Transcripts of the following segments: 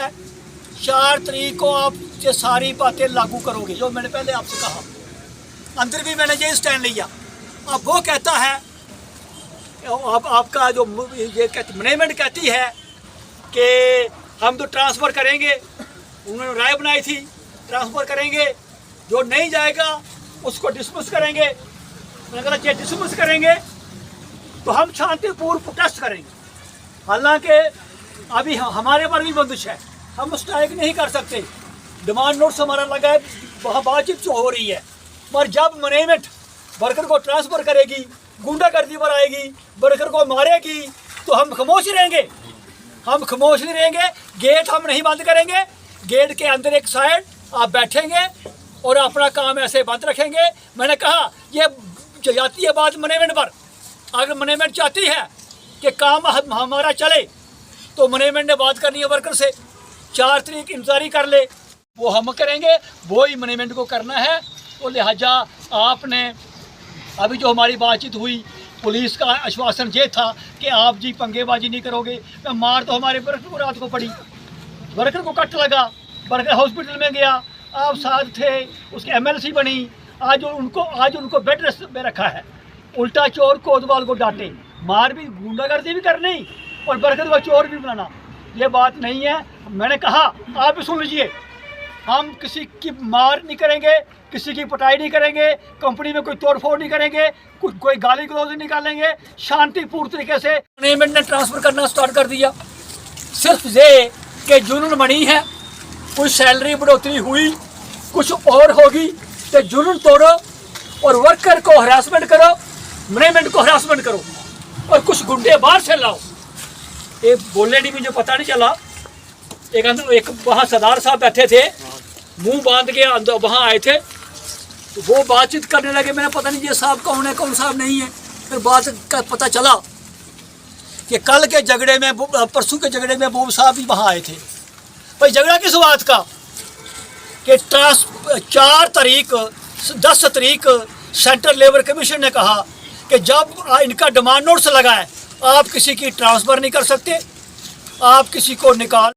है 4 तारीख को आप ये सारी बातें लागू करोगे, जो मैंने पहले आपसे कहा। अंदर भी मैंने ये स्टैंड लिया। अब वो कहता है, आपका जो ये मैनेजमेंट कहती है कि हम तो ट्रांसफ़र करेंगे, उन्होंने राय बनाई थी ट्रांसफ़र करेंगे, जो नहीं जाएगा उसको डिसमिस करेंगे। मैंने कहा ये डिसमिस करेंगे तो हम शांतिपूर्ण प्रोटेस्ट करेंगे। हालांकि अभी हमारे पर भी बंदिश है, हम स्ट्राइक नहीं कर सकते, डिमांड नोट्स हमारा लगा है, वहाँ बातचीत हो रही है। पर जब मैनेजमेंट वर्कर को ट्रांसफ़र करेगी, गुंडागर्दी पर आएगी, वर्कर को मारेगी, तो हम खामोश रहेंगे। हम खामोश नहीं रहेंगे। गेट हम नहीं बंद करेंगे। गेट के अंदर एक साइड आप बैठेंगे और अपना काम ऐसे बंद रखेंगे। मैंने कहा ये जाती है बात मैनेजमेंट पर। अगर मैनेजमेंट चाहती है कि काम हमारा चले तो मैनेजमेंट ने बात करनी है वर्कर से, 4 तारीख इंतजारी कर ले, वो हम करेंगे, वो ही मैनेजमेंट को करना है। तो लिहाजा आपने अभी जो हमारी बातचीत हुई, पुलिस का आश्वासन ये था कि आप जी पंगेबाजी नहीं करोगे। मैं मार तो हमारे वर्कर को रात को पड़ी, वर्कर को कट लगा, वर्कर हॉस्पिटल में गया, आप साथ थे, उसकी MLC बनी। आज उनको बेड रेस्ट में रखा है। उल्टा चोर कोतवाल को डांटे, मार भी, गुंडागर्दी भी करनी और वर्कर को चोर भी बनाना, ये बात नहीं है। मैंने कहा आप भी सुन लीजिए, हम किसी की मार नहीं करेंगे, किसी की पिटाई नहीं करेंगे, कंपनी में कोई तोड़फोड़ नहीं करेंगे, कोई गाली गलौज नहीं निकालेंगे। शांतिपूर्ण तरीके से मैनेजमेंट ने ट्रांसफ़र करना स्टार्ट कर दिया। सिर्फ ये कि जुनून बनी है, कुछ सैलरी बढ़ोतरी हुई, कुछ और होगी, तो जुनून तोड़ो और वर्कर को हरासमेंट करो, मैनेजमेंट को हरासमेंट करो और कुछ गुंडे बाहर से लाओ। एक बोलने नहीं, मुझे पता नहीं चला। एक वहाँ सरदार साहब बैठे थे, मुंह बांध के अंदर वहाँ आए थे, तो वो बातचीत करने लगे। मैंने पता नहीं ये साहब कौन है, कौन साहब नहीं है। फिर बात का पता चला कि कल के झगड़े में, परसों के झगड़े में वो साहब भी वहाँ आए थे। भाई झगड़ा किस बात का कि 4 तारीख 10 तारीख सेंट्रल लेबर कमीशन ने कहा कि जब इनका डिमांड नोट्स लगा है, आप किसी की ट्रांसफ़र नहीं कर सकते, आप किसी को निकाल।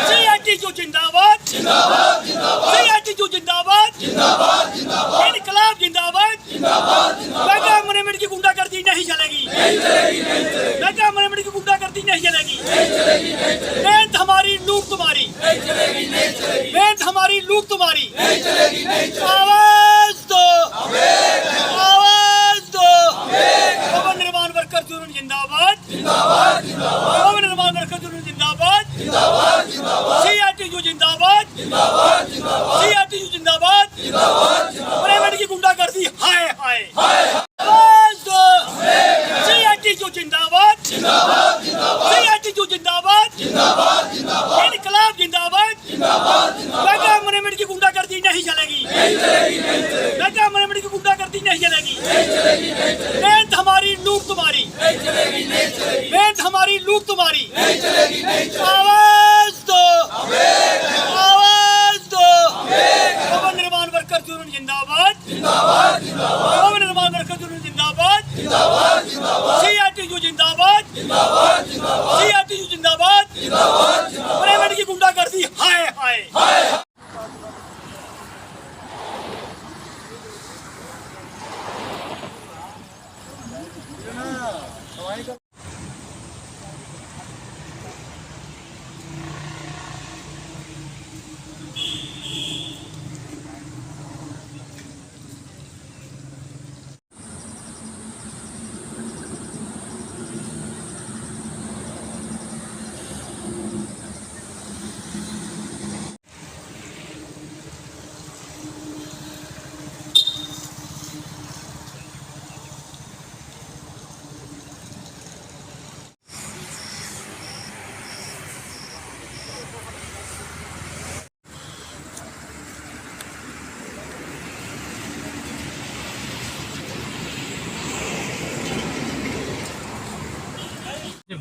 CITU जिंदाबाद, CITU जिंदाबाद, इनकलाब जिंदाबाद। मेगा मैनेजमेंट की गुंडागर्दी नहीं चलेगी, मेगा मैनेजमेंट की गुंडागर्दी नहीं चलेगी। मेहनत हमारी, लूट तुम्हारी, मेहनत हमारी, लूट तुम्हारी। आवाज दो, आवाज दो। भवन निर्माण वर्कर यूनियन जिंदाबाद, भवन निर्माण वर्कर यूनियन जिंदाबाद, CITU जिंदाबाद, CITU जिंदाबाद। मैनेजमेंट की गुंडागर्दी हाय हाय। आवाज दो, CITU जिंदाबाद, CITU जिंदाबाद, इनकलाब जिंदाबाद। मेगा मैनेजमेंट की गुंडागर्दी नहीं चलेगी, मेगा मैनेजमेंट की गुंडागर्दी नहीं चलेगी। मेहनत हमारी, लूट तुम्हारी, मेहनत हमारी, लूट तुम्हारी। आवाज दो, आवाज दो। भवन निर्माण वर्कर यूनियन जिंदाबाद, भवन निर्माण वर्कर यूनियन जिंदाबाद, CITU जिंदाबाद, CITU जिंदाबाद। मैनेजमेंट की गुंडागर्दी हाय हाय।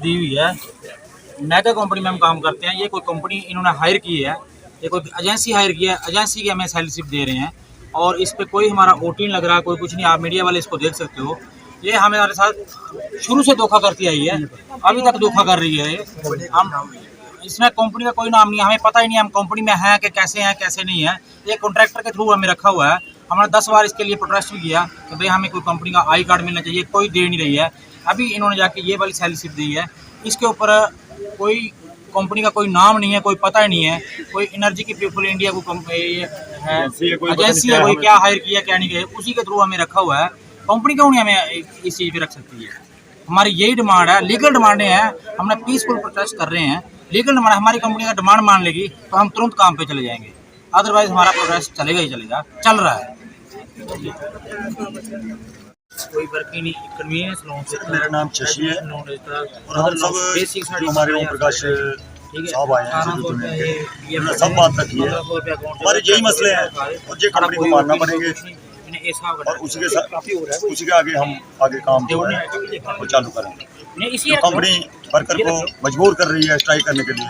दी हुई है। मेगा कंपनी में हम काम करते हैं। ये कोई कंपनी इन्होंने हायर की है, ये कोई एजेंसी हायर की है, एजेंसी की हमें सैलरी दे रहे हैं और इस पे कोई हमारा OT नहीं लग रहा, कोई कुछ नहीं। आप मीडिया वाले इसको देख सकते हो। ये हमारे साथ शुरू से धोखा करती आई है, अभी तक धोखा कर रही है। इसमें कंपनी का कोई नाम नहीं है, हमें पता ही नहीं है हम कंपनी में हैं कि कैसे नहीं है। ये कॉन्ट्रैक्टर के थ्रू हमें रखा हुआ है। हमने 10 बार इसके लिए प्रोटेस्ट भी किया कि भाई हमें कोई कंपनी का आई कार्ड मिलना चाहिए, कोई दे नहीं रही है। अभी इन्होंने जाके ये वाली सैलरी स्लिप दी है, इसके ऊपर कोई कंपनी का कोई नाम नहीं है, कोई पता ही नहीं है। कोई एनर्जी की पीपल इंडिया को एजेंसी है, कोई क्या हायर किया क्या नहीं किया, उसी के थ्रू हमें रखा हुआ है। कंपनी क्यों नहीं हमें इस चीज़ पे रख सकती है? हमारी यही डिमांड है, लीगल डिमांडें हैं। हमने पीसफुल प्रोटेस्ट कर रहे हैं, लीगल डिमांड। हमारी कंपनी का डिमांड मान लेगी तो हम तुरंत काम पे चले जाएंगे, अदरवाइज हमारा प्रोटेस्ट चलेगा ही चलेगा, चल रहा है। कोई वर्क ही नहीं, कन्वीनियंस लोन से। मेरा नाम शशि है और हम सब हमारे ओम प्रकाश साहब आए हैं उन्होंने सब बात रखी है। हमारे यही मसले हैं और ये कंपनी को मानना पड़ेंगे और उसी के आगे हम काम जो है वो चालू करेंगे। तो कंपनी वर्कर को मजबूर कर रही है स्ट्राइक करने के लिए,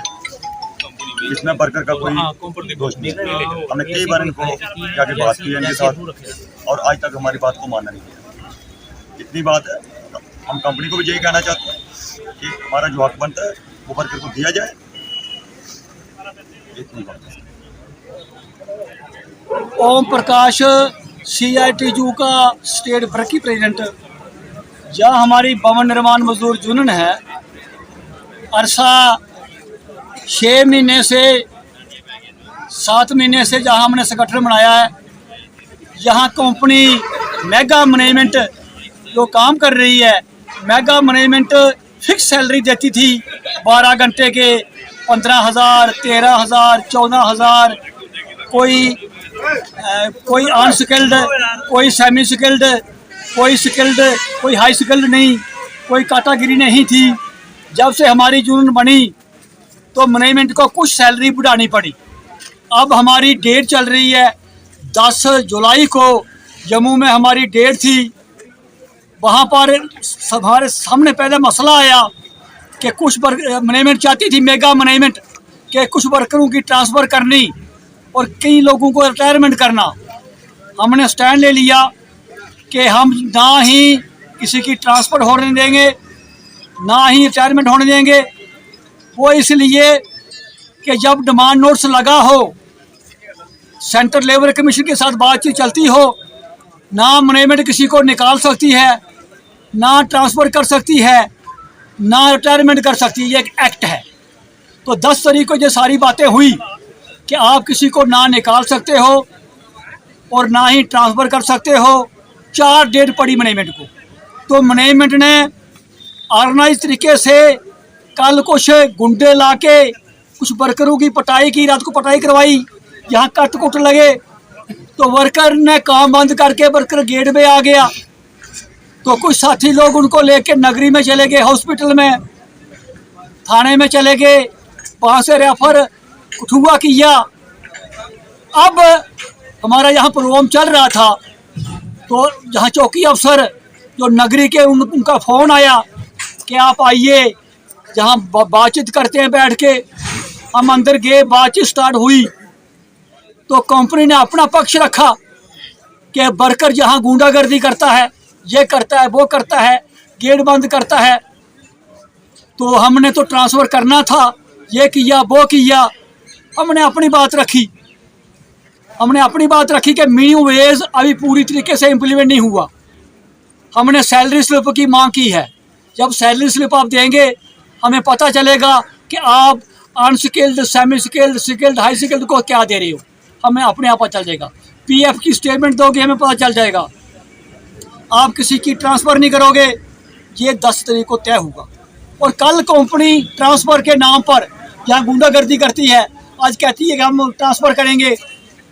इसमें वर्कर का कोई दोष नहीं है। हमने कई बार इनको जाके बात की है इनके साथ और आज तक हमारी बात को मानना नहीं किया। इतनी बात है, हम कंपनी को भी यही कहना चाहते हैं कि हमारा जो हक बनता है वो वर्कर को दिया जाए। इतनी बात है। ओम प्रकाश CITU का स्टेट वर्की प्रेसिडेंट, जहाँ हमारी भवन निर्माण मजदूर यूनियन है, अरसा 6 महीने से 7 महीने से जहाँ हमने संगठन बनाया है, यहाँ कंपनी मेगा मैनेजमेंट जो काम कर रही है, मेगा मैनेजमेंट फिक्स सैलरी देती थी 12 घंटे के 15,000, 13,000, 14,000। कोई अनस्किल्ड, कोई सेमी स्किल्ड, कोई स्किल्ड, कोई हाई स्किल्ड नहीं, कोई कैटेगरी नहीं थी। जब से हमारी यूनियन बनी तो मैनेजमेंट को कुछ सैलरी बढ़ानी पड़ी। अब हमारी डेट चल रही है 10 जुलाई को, जम्मू में हमारी डेट थी। वहाँ पर हमारे सामने पहले मसला आया कि कुछ मैनेजमेंट चाहती थी, मेगा मैनेजमेंट, कि कुछ वर्करों की ट्रांसफ़र करनी और कई लोगों को रिटायरमेंट करना। हमने स्टैंड ले लिया कि हम ना ही किसी की ट्रांसफ़र होने देंगे, ना ही रिटायरमेंट होने देंगे। वो इसलिए कि जब डिमांड नोट्स लगा हो, सेंट्रल लेबर कमीशन के साथ बातचीत चलती हो, ना मैनेजमेंट किसी को निकाल सकती है, ना ट्रांसफ़र कर सकती है, ना रिटायरमेंट कर सकती है। ये एक एक्ट है। तो 10 तारीख को ये सारी बातें हुई कि आप किसी को ना निकाल सकते हो और ना ही ट्रांसफ़र कर सकते हो। 4 डेट पड़ी मैनेजमेंट को। तो मैनेजमेंट ने ऑर्गेनाइज तरीके से कल कुछ गुंडे ला के कुछ वर्करों की पटाई की, रात को पटाई करवाई, यहाँ कट कुट लगे। तो वर्कर ने काम बंद करके वर्कर गेट पे आ गया। तो कुछ साथी लोग उनको लेके नगरी में चले गए, हॉस्पिटल में, थाने में चले गए, वहाँ से रेफर कठुआ किया। अब हमारा यहाँ प्रोग्राम चल रहा था तो जहाँ चौकी अफसर जो नगरी के उनका फ़ोन आया कि आप आइए, जहाँ बातचीत करते हैं बैठ के। हम अंदर गए, बातचीत स्टार्ट हुई तो कंपनी ने अपना पक्ष रखा कि वर्कर जहाँ गुंडागर्दी करता है, ये करता है, वो करता है, गेट बंद करता है, तो हमने तो ट्रांसफ़र करना था, ये किया वो किया। हमने अपनी बात रखी कि मिनिमम वेज अभी पूरी तरीके से इम्प्लीमेंट नहीं हुआ। हमने सैलरी स्लिप की मांग की है। जब सैलरी स्लिप आप देंगे हमें पता चलेगा कि आप unskilled, semi skilled, skilled, high skilled को क्या दे रहे हो। हमें अपने आप पता चल जाएगा। PF की स्टेटमेंट दोगे, हमें पता चल जाएगा। आप किसी की ट्रांसफ़र नहीं करोगे, ये 10 तारीख को तय होगा। और कल कंपनी ट्रांसफ़र के नाम पर जहाँ गुंडागर्दी करती है, आज कहती है कि हम ट्रांसफ़र करेंगे।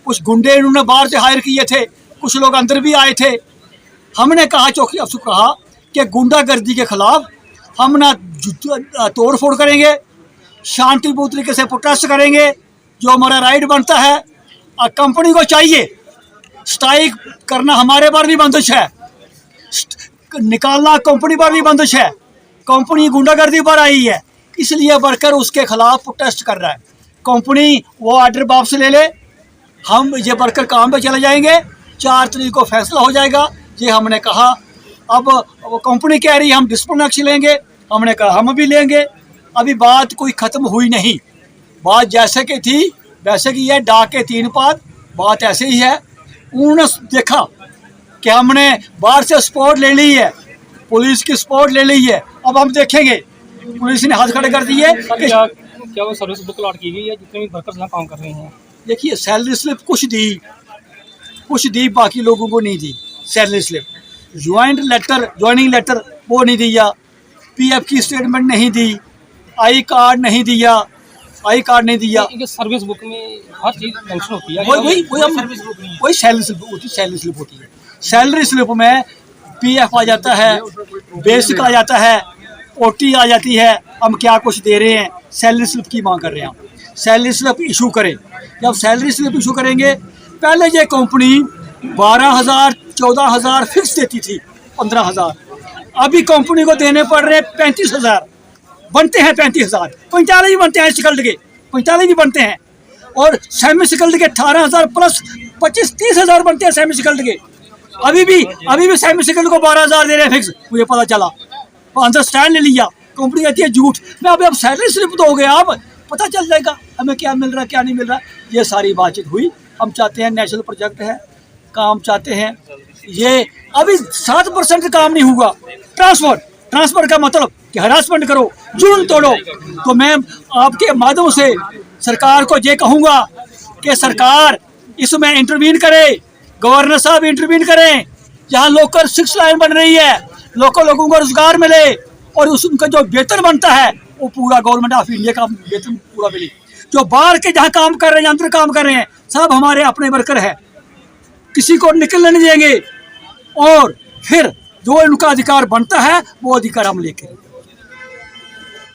कुछ गुंडे इन्होंने बाहर से हायर किए थे, कुछ लोग अंदर भी आए थे। हमने कहा, चौकी अफसर कहा कि गुंडागर्दी के ख़िलाफ़ हम ना तोड़ फोड़ करेंगे, शांतिपूर्ण तरीके से प्रोटेस्ट करेंगे, जो हमारा राइट बनता है। और कंपनी को चाहिए स्ट्राइक करना, हमारे पर भी बंदिश है, निकालना कंपनी पर भी बंदिश है। कंपनी गुंडागर्दी पर आई है, इसलिए वर्कर उसके खिलाफ प्रोटेस्ट कर रहा है। कंपनी वो ऑर्डर वापस ले ले, हम ये वर्कर काम पे चले जाएंगे। 4 तारीख को फैसला हो जाएगा, ये हमने कहा। अब कंपनी कह रही है हम डिसिप्लिन एक्शन लेंगे, हमने कहा हम भी लेंगे। अभी बात कोई ख़त्म हुई नहीं। बात जैसे की थी वैसे की है, डाक के 3 पात, बात ऐसे ही है। उन्होंने देखा कि हमने बाहर से सपोर्ट ले ली है, पुलिस की सपोर्ट ले ली है, अब हम देखेंगे। पुलिस ने हाथ खड़े कर दिए। क्या वो सर्विस बुक अलॉट की गई है जितने भी वर्कर्स यहाँ काम कर रहे हैं? देखिए सैलरी स्लिप कुछ दी, बाकी लोगों को नहीं दी सैलरी स्लिप। ज्वाइनिंग लेटर वो नहीं दिया, पीएफ की स्टेटमेंट नहीं दी, आई कार्ड नहीं दिया। इनके सर्विस बुक में हर चीज़ मेंशन होती है। वही सैलरी स्लिप होती है। सैलरी स्लिप में पीएफ आ जाता है, बेसिक आ जाता है, ओटी आ जाती है, हम क्या कुछ दे रहे हैं। सैलरी स्लिप की मांग कर रहे हैं हम, सैलरी स्लिप इशू करें। जब सैलरी स्लिप इशू करेंगे, पहले ये कंपनी 12,000 14,000 फिक्स देती थी, 15,000, अभी कंपनी को देने पड़ रहे 35,000 बनते हैं। 35,000 45 भी बनते हैं, स्किल्ड के 45 भी बनते हैं, और सेमी स्किल्ड के 18,000 प्लस 25-30,000 बनते हैं सेमी स्किल्ड के। अभी भी सेमी स्किल्ड को 12,000 दे रहे हैं फिक्स। मुझे पता चला, अंडरस्टैंड ले लिया, कंपनी कहती है झूठ। मैं अब सैलरी स्लिप दोगे आप, पता चल जाएगा हमें क्या मिल रहा है क्या नहीं मिल रहा। ये सारी बातचीत हुई। हम चाहते हैं, नेशनल प्रोजेक्ट है, काम चाहते हैं। ये अभी 7% काम नहीं हुआ। ट्रांसफर का मतलब कि हरासमेंट करो, जुर्म तोड़ो। तो मैं आपके माध्यम से सरकार को ये कहूँगा कि सरकार इसमें इंटरवीन करे, गवर्नर साहब इंटरवीन करें। जहाँ लोकल 6 लाइन बन रही है, लोगों को रोजगार मिले, और उनका जो वेतन बनता है वो पूरा गवर्नमेंट ऑफ इंडिया का वेतन पूरा मिले। जो बाहर के जहाँ काम कर रहे हैं, अंदर काम कर रहे हैं, सब हमारे अपने वर्कर हैं, किसी को निकलने नहीं देंगे। और फिर जो इनका अधिकार बनता है वो अधिकार हम लेके